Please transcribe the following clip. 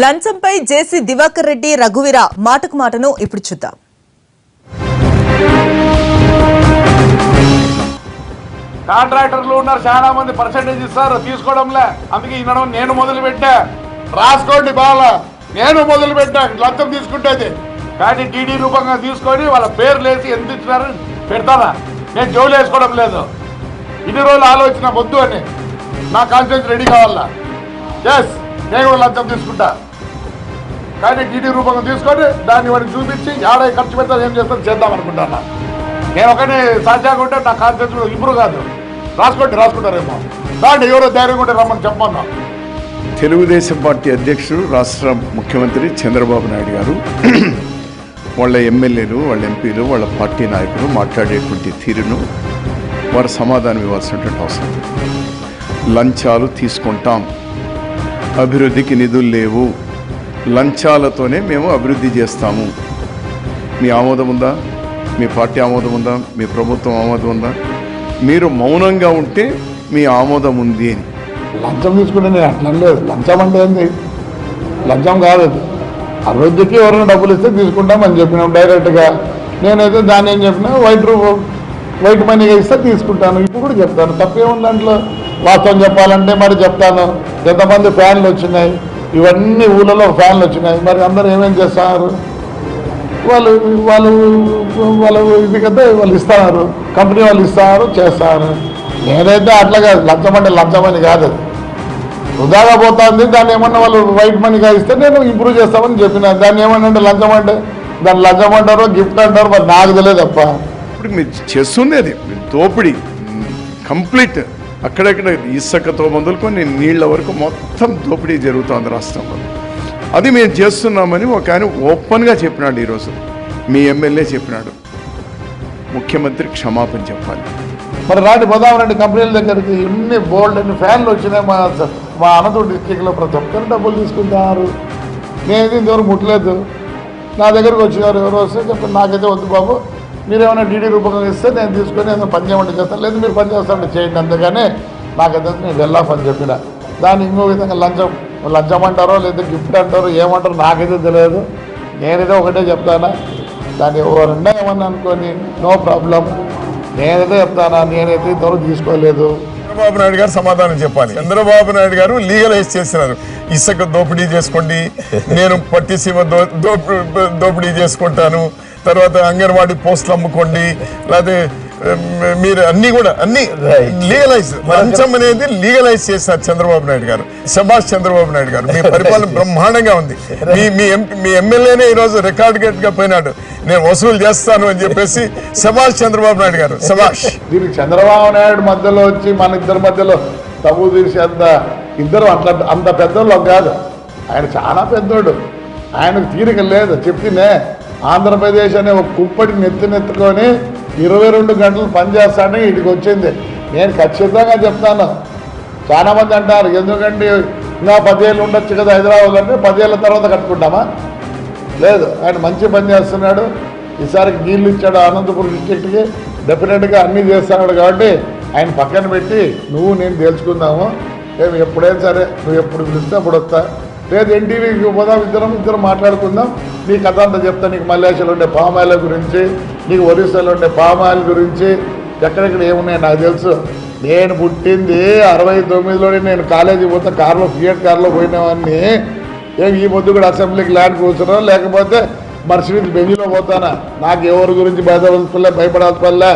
లంచంపై జేసీ దివాకర్ రెడ్డి రఘువీర మాటకు మాటను ఇప్పుడు చూద్దాం. కాంట్రాక్టర్లు ఉన్నారు, చాలా మంది పర్సెంటేజ్ ఇస్తారు, తీసుకోవడంలే. అందుకే ఈనడం నేను మొదలు పెట్టా, రాసుకోండి బాగా, నేను మొదలు పెట్టా లంచం తీసుకుంటేది. కానీ టీడీ రూపంగా తీసుకొని వాళ్ళ పేర్లు వేసి ఎంత ఇచ్చినారు పెడతానా? నేను జోలు వేసుకోవడం లేదు. ఇన్ని రోజులు ఆలోచన వద్దు అని, నా కాన్ఫిడెన్స్ రెడీ కావాలా. ఎస్, నేను కూడా లంచం తీసుకుంటా, కానీ టీడీ రూపంగా తీసుకొని దాన్ని వాడిని చూపించి ఆడే ఖర్చు పెడతా ఏం చేస్తాను చేద్దాం అనుకుంటాను. నేను ఒకనే సాధ్యంగా ఉంటే నా కాన్ఫిడెన్స్ ఇంప్రూవ్ కాదు. రాసుకుంటారేమో దాంట్లో ఎవరో ధైర్యం ఉంటే రమ్మని చెప్పమన్నా. తెలుగుదేశం పార్టీ అధ్యక్షుడు, రాష్ట్ర ముఖ్యమంత్రి చంద్రబాబు నాయుడు గారు వాళ్ళ ఎమ్మెల్యేలు, వాళ్ళ ఎంపీలు, వాళ్ళ పార్టీ నాయకులు మాట్లాడేటువంటి తీరును వారు సమాధానం ఇవ్వాల్సినటువంటి అవసరం. లంచాలు తీసుకుంటాం, అభివృద్ధికి నిధులు లేవు, లంచాలతోనే మేము అభివృద్ధి చేస్తాము. మీ ఆమోదం ఉందా? మీ పార్టీ ఆమోదం ఉందా? మీ ప్రభుత్వం ఆమోదం ఉందా? మీరు మౌనంగా ఉంటే మీ ఆమోదం ఉంది అని. లంచం తీసుకుంటే నేను అట్లా లేదు. లంచం అంటే ఏంది? లంచం కాదు అది. అభివృద్ధికి ఎవరైనా డబ్బులు ఇస్తే తీసుకుంటామని చెప్పినాం డైరెక్ట్గా. నేనైతే దాన్ని ఏం చెప్పినా వైట్ మనీగా ఇస్తే తీసుకుంటాను. ఇప్పుడు కూడా చెప్తాను, తప్పేముంది దాంట్లో. వాస్తవం చెప్పాలంటే మరి చెప్తాను. ఎంతమంది ఫ్యాన్లు వచ్చినాయి, ఇవన్నీ ఊళ్ళలో ఫ్యాన్లు వచ్చినాయి. మరి అందరూ ఏమేం చేస్తున్నారు? వాళ్ళు వాళ్ళు వాళ్ళు ఇది కదా, వాళ్ళు ఇస్తున్నారు, కంపెనీ వాళ్ళు ఇస్తున్నారు, చేస్తారు. నేనైతే అట్లా కాదు. లంచం అంటే లంచం అని కాదు, అది వృధాగా పోతుంది. దాన్ని ఏమన్నా వాళ్ళు వైట్ మనీగా ఇస్తే నేను ఇంప్రూవ్ చేస్తామని చెప్పిన. దాన్ని ఏమన్నా లంచం అంటే దాన్ని లంచం అంటారో గిఫ్ట్ అంటారో మరి నాకు తెలియదు తప్ప. ఇప్పుడు మీరు చేస్తుంది అది దోపిడీ కంప్లీట్. అక్కడక్కడ ఇసుకతో మొదలుకొని నీళ్ల వరకు మొత్తం దోపిడీ జరుగుతుంది రాష్ట్రంలో. అది మేము చేస్తున్నామని ఒక ఆయన ఓపెన్గా చెప్పినాడు. ఈరోజు మీ ఎమ్మెల్యే చెప్పినాడు, ముఖ్యమంత్రి క్షమాపణ చెప్పాలి. మరి రాండి పోదాం రండి కంపెనీల దగ్గరికి. ఇన్ని బోల్డ్ అన్ని ఫ్యాన్లు వచ్చినాయి మా అనంతపురం డిస్ట్రిక్ట్లో. ప్రతి ఒక్కరు డబ్బులు తీసుకుంటున్నారు. నేనేది ఇంతవరకు ముట్టలేదు. నా దగ్గరకు వచ్చినారు ఎవరు వస్తే చెప్పండి, నాకైతే వద్దు బాబు, మీరేమైనా డీడీ రూపంగా ఇస్తే నేను తీసుకొని ఏదైనా పని చేయమంటే చేస్తాను, లేదు మీరు పని చేస్తామంటే చేయండి, అంతేగానే నాకైతే నేను వెళ్ళాఫ్ అని చెప్పిన. దాన్ని ఇంకో విధంగా లంచం అంటారో లేదా గిఫ్ట్ అంటారో ఏమంటారో నాకైతే తెలియదు. నేనైతే ఒకటే చెప్తానా, దాన్ని ఎవరన్నా ఏమన్నా అనుకొని నో ప్రాబ్లం. నేనైతే చెప్తానా, నేనైతే ఇంతవరకు తీసుకోలేదు. చంద్రబాబు నాయుడు గారు సమాధానం చెప్పాలి. చంద్రబాబు నాయుడు గారు లీగలైజ్ చేస్తున్నారు. ఇసుక దోపిడీ చేసుకోండి, నేను పట్టిసీమ దోపిడీ చేసుకుంటాను, తర్వాత అంగన్వాడీ పోస్టులు అమ్ముకోండి, లేకపోతే మీరు అన్ని లీగలైజ్, లంచం అనేది లీగలైజ్ చేశారు చంద్రబాబు నాయుడు గారు. శభాష్ చంద్రబాబు నాయుడు గారు, మీ పరిపాలన బ్రహ్మాండంగా ఉంది. మీ ఎమ్మెల్యేనే ఈరోజు రికార్డ్ గా పోయినాడు, నేను వసూలు చేస్తాను అని చెప్పేసి. శభాష్ చంద్రబాబు నాయుడు గారు, శభాష్. దీనికి చంద్రబాబు నాయుడు మధ్యలో వచ్చి మన ఇద్దరి మధ్యలో తప్పు తీసి ఇద్దరు అంత పెద్దోళ్ళు కాదు. ఆయన చాలా పెద్దోడు, ఆయనకు తీరిక లేదు. చెప్తేనే ఆంధ్రప్రదేశ్ అనే ఒక కుప్పటి నెత్తుకొని 22 గంటలు పనిచేస్తానే ఇటుకు వచ్చింది. నేను ఖచ్చితంగా చెప్తాను. చాలామంది అంటారు ఎందుకంటే ఇంకా 10 ఏళ్ళు ఉండొచ్చు కదా హైదరాబాద్ అంటే. 10 ఏళ్ళ తర్వాత కట్టుకుంటామా? లేదు, ఆయన మంచి పని చేస్తున్నాడు. ఈసారికి నీళ్ళు ఇచ్చాడు అనంతపురం డిస్ట్రిక్ట్కి, డెఫినెట్గా అన్నీ చేస్తున్నాడు. కాబట్టి ఆయన పక్కన పెట్టి నువ్వు నేను తెలుసుకుందాము. మేము ఎప్పుడైనా సరే నువ్వు ఎప్పుడు పిలిస్తే అప్పుడు వస్తా, లేదు ఎన్టీవీకి పోదాం, ఇద్దరం మాట్లాడుకుందాం. నీ కథ అంతా చెప్తా. నీకు మలేషియాలో ఉండే పామాయిల గురించి, నీకు ఒరిస్సాలో ఉండే పామాయిల గురించి, ఎక్కడెక్కడ ఏమున్నాయి నాకు తెలుసు. నేను పుట్టింది 69లోనే. నేను కాలేజీ పోతే కార్లో, ఫియట్ కార్లో పోయినవన్నీ. ఏమి ఈ పొద్దు కూడా అసెంబ్లీకి ల్యాండ్ కూర్చున్నా, లేకపోతే మర్సిడీస్ బెంజ్లో పోతానా? నాకు ఎవరి గురించి భయపడాల్సి పల్లె.